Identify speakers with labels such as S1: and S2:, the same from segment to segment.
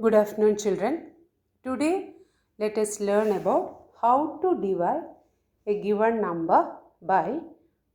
S1: Good afternoon, children. Today, let us learn about how to divide a given number by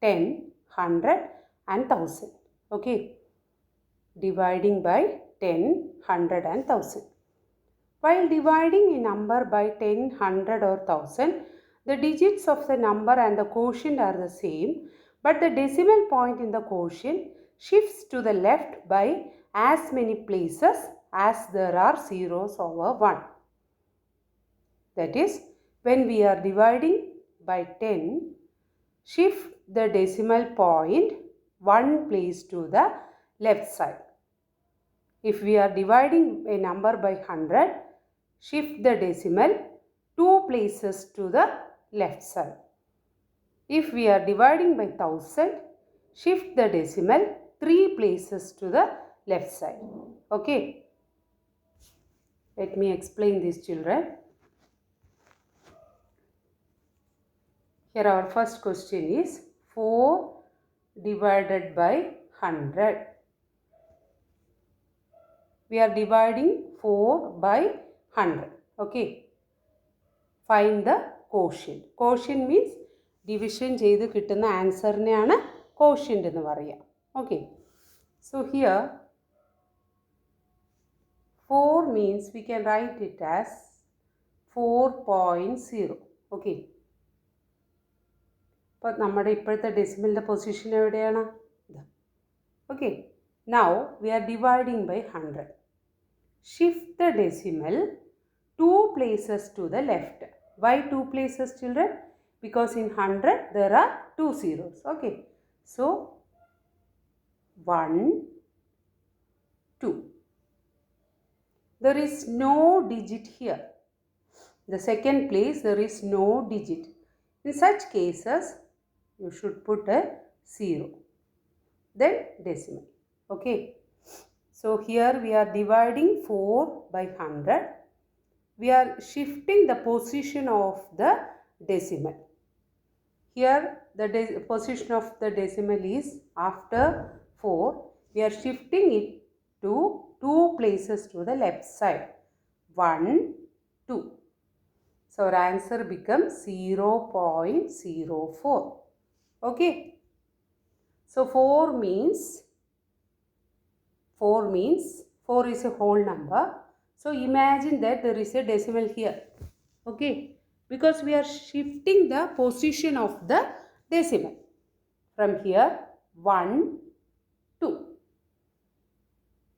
S1: 10, 100 and 1000. Okay, dividing by 10, 100 and 1000. While dividing a number by 10, 100 or 1000, the digits of the number and the quotient are the same, but the decimal point in the quotient shifts to the left by as many places as there are zeros over 1. That is, when we are dividing by 10, shift the decimal point one place to the left side. If we are dividing a number by 100, shift the decimal 2 places to the left side. If we are dividing by 1000, shift the decimal 3 places to the left side. Okay. Let me explain this, children. Here our first question is 4 divided by 100. We are dividing 4 by 100. Okay. Find the quotient. Quotient means division ചെയ്ത് കിട്ടുന്ന ആൻസറിനെയാണ് quotient എന്ന് പറയുക. Okay. So here 4 means we can write it as 4.0. Okay. അപ്പോൾ നമ്മുടെ ഇപ്പോഴത്തെ ഡെസിമലിൻ്റെ position എവിടെയാണ്? Okay. Now we are dividing by 100. Shift the decimal 2 places to the left. Why 2 places, children? Because in 100 there are 2 zeros. Okay. So 1, 2. There is no digit here. The second place there is no digit. In such cases you should put a 0. Then decimal. Okay. So here we are dividing 4 by 100. We are shifting the position of the decimal. Here the position of the decimal is after 4. We are shifting it to 2 places to the left side. 1, 2. So our answer becomes 0.04. Okay. So 4 means 4 is a whole number. So imagine that there is a decimal here. Okay. Because we are shifting the position of the decimal. From here 1, 2.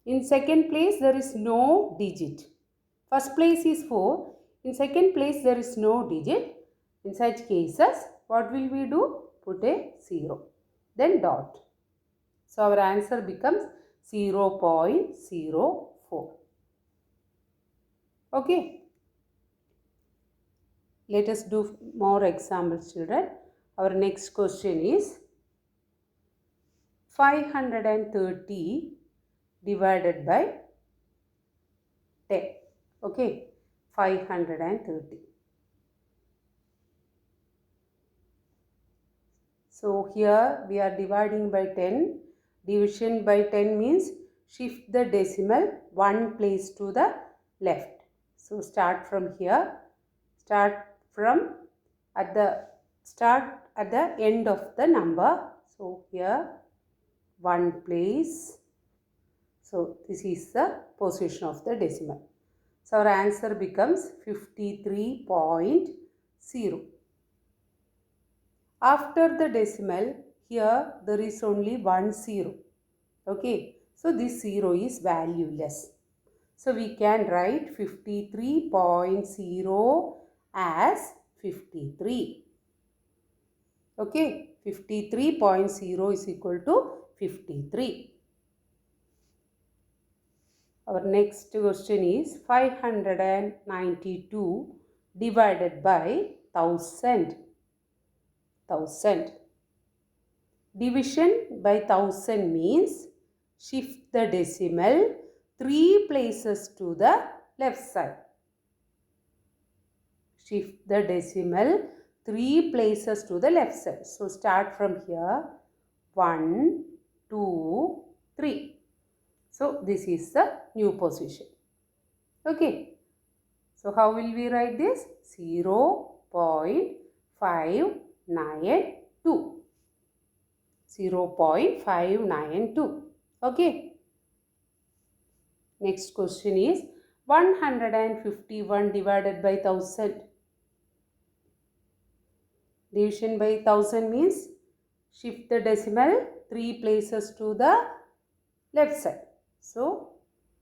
S1: In second place there is no digit. First place is 4. In second place there is no digit. In such cases what will we do? Put a 0. Then dot. So our answer becomes 0.04. Okay. Let us do more examples, children. Our next question is 530 divided by 10. Okay. 530. So here we are dividing by 10. Division by 10 means shift the decimal one place to the left. So start from here. Start at the end of the number. So here one place. So this is the position of the decimal. So our answer becomes 53.0. After the decimal, here there is only 1 0. Okay. So this 0 is valueless. So we can write 53.0 as 53. Okay. 53.0 is equal to 53. Our next question is 592 divided by 1000. 1000. Division by 1000 means shift the decimal 3 places to the left side. Shift the decimal 3 places to the left side. So start from here 1, 2, 3. So this is the new position. Okay. So how will we write this? 0.592. 0.592. Okay. Next question is 151 divided by 1000. Division by 1000 means shift the decimal 3 places to the left side. So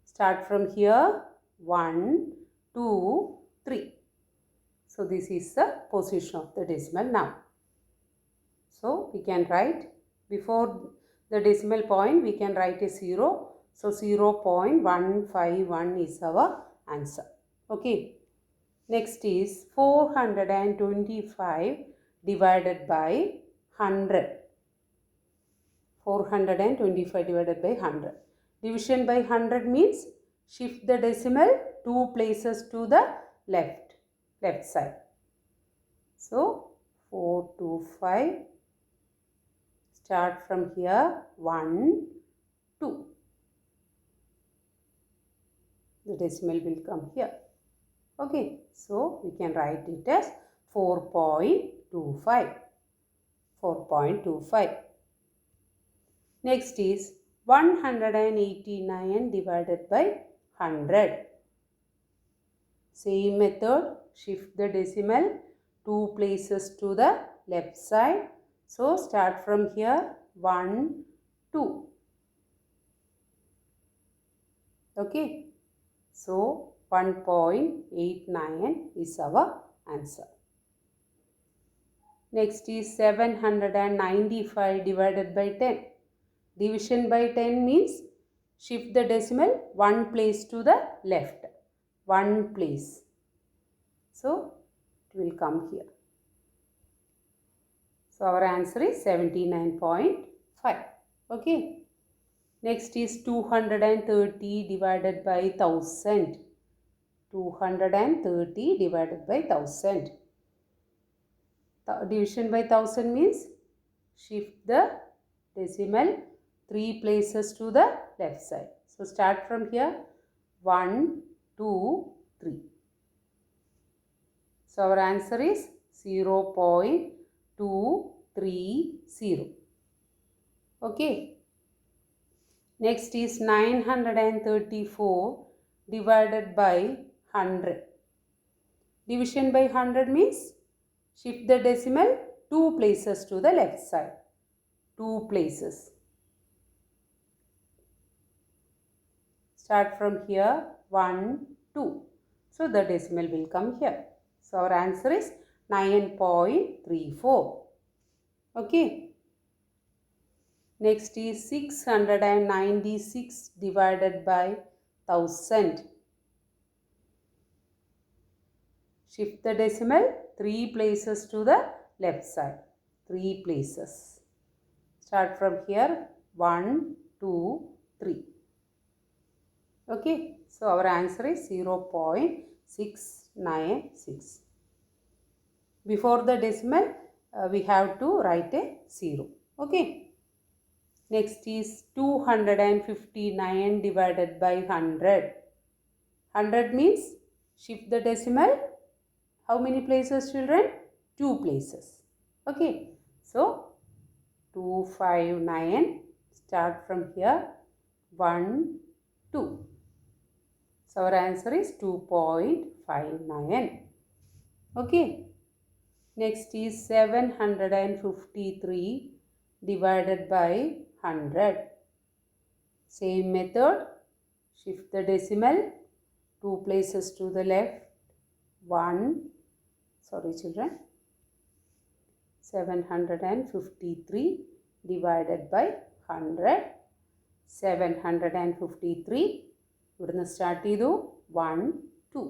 S1: start from here 1, 2, 3. So this is the position of the decimal now. So we can write before the decimal point we can write a 0. So 0.151 is our answer. Okay. Next is 425 divided by 100. 425 divided by 100. Division by 100 means shift the decimal 2 places to the left side. So 425. Start from here 1, 2. The decimal will come here. Okay, so we can write it as 4.25. 4.25. Next is 189 divided by 100. Same method, shift the decimal 2 places to the left side. So start from here 1, 2. Okay. So 1.89 is our answer. Next is 795 divided by 10. Division by 10 means shift the decimal 1 place to the left. 1 place. So it will come here. So our answer is 79.5. Okay. Next is 230 divided by 1000. 230 divided by 1000. Division by 1000 means shift the decimal 3 places to the left side. So start from here 1, 2, 3. So our answer is 0.230. Okay. Next is 934 divided by 100. Division by 100 means shift the decimal 2 places to the left side. 2 places. Start from here 1, 2. So the decimal will come here. So our answer is 9.34. Okay. Next is 696 divided by 1000. Shift the decimal 3 places to the left side. 3 places. Start from here 1, 2, 3. Okay. So our answer is 0.696. Before the decimal we have to write a 0. Okay. Next is 259 divided by 100. 100 means shift the decimal. How many places, children? 2 places. Okay. So 259. Start from here. 1, 2. So our answer is 2.59. Okay. Next is 753 divided by 100. Same method. Shift the decimal 2 places to the left. 753 divided by 100. 753. ഇവിടുന്ന് start ചെയ്തു 1, 2.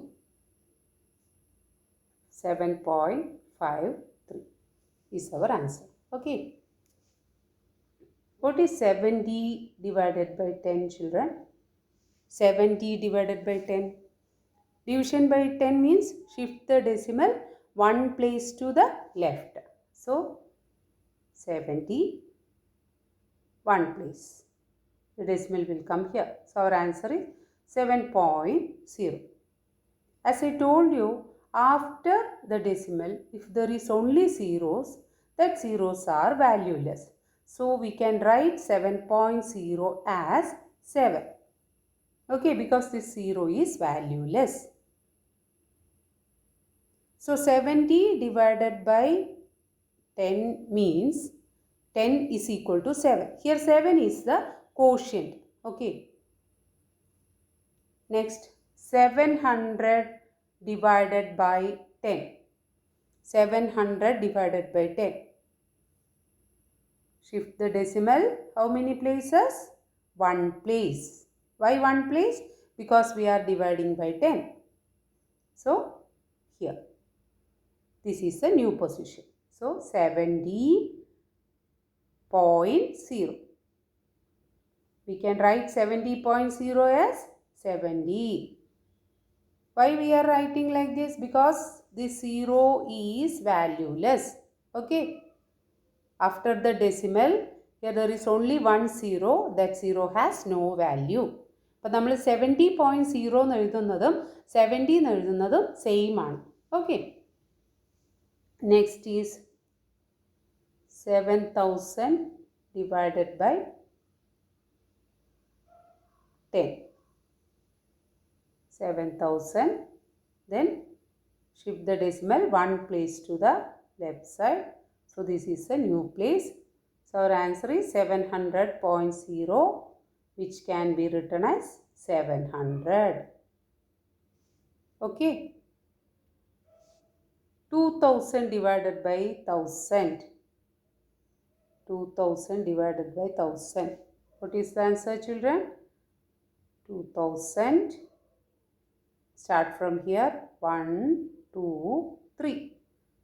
S1: 7.53 is our answer. Okay. What is 70 divided by 10, children? 70 divided by 10. Division by 10 means shift the decimal 1 place to the left. So 70, 1 place. The decimal will come here. So our answer is 7.0. As I told you, after the decimal, if there is only zeros, that zeros are valueless. So we can write 7.0 as 7. Okay, because this 0 is valueless. So 70 divided by 10 means 10 is equal to 7. Here 7 is the quotient. Okay. Next, 700 divided by 10. 700 divided by 10. Shift the decimal. How many places? One place. Why one place? Because we are dividing by 10. So, here. This is the new position. So, 70.0. We can write 70.0 as 70. Why we are writing like this? Because this 0 is valueless. Okay. After the decimal, here there is only one 0. That 0 has no value. But we 70.0 എന്ന് എഴുതുന്നതും 70 എന്ന് എഴുതുന്നതും same ആണ്. Okay. Next is 7,000 divided by 10. 7,000. Then shift the decimal one place to the left side. So this is a new place. So our answer is 700.0, which can be written as 700. Okay. 2,000 divided by 1,000. 2,000 divided by 1,000. What is the answer, children? 2,000. Start from here. 1, 2, 3.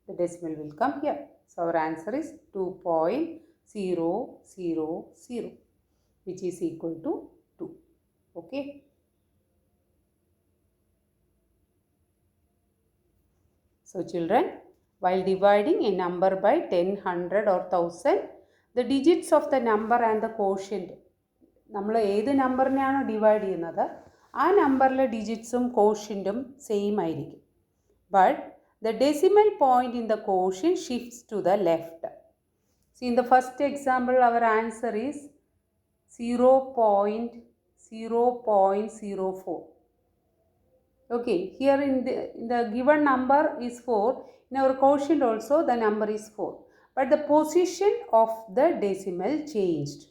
S1: The decimal will come here. So our answer is 2.000, which is equal to 2. Okay. So children, while dividing a number by 10, 100 or 1,000, the digits of the number and the quotient, നമ്മൾ ഏത് നമ്പറിനെയാണോ divide ചെയ്യുന്നത് ആ നമ്പറിലെ ഡിജിറ്റ്സും quotientum same ആയിരിക്കും. But the decimal point in the quotient shifts to the left. See, in the first example, our answer is 0.04. Okay, here in the given number is 4. In our quotient also the number is 4. But the position of the decimal changed.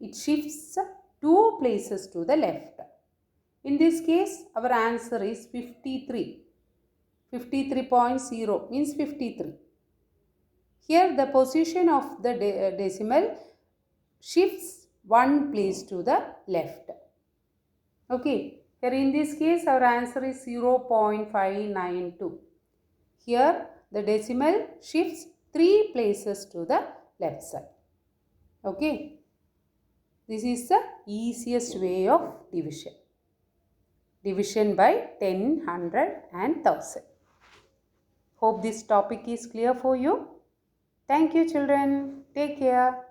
S1: It shifts 2 places to the left. In this case, our answer is 53. 53.0 means 53. Here the position of the decimal shifts 1 place to the left. Okay. Here in this case our answer is 0.592. Here the decimal shifts 3 places to the left side. Okay. This is the easiest way of division. Division by 10, 100 and 1,000. Hope this topic is clear for you. Thank you children. Take care.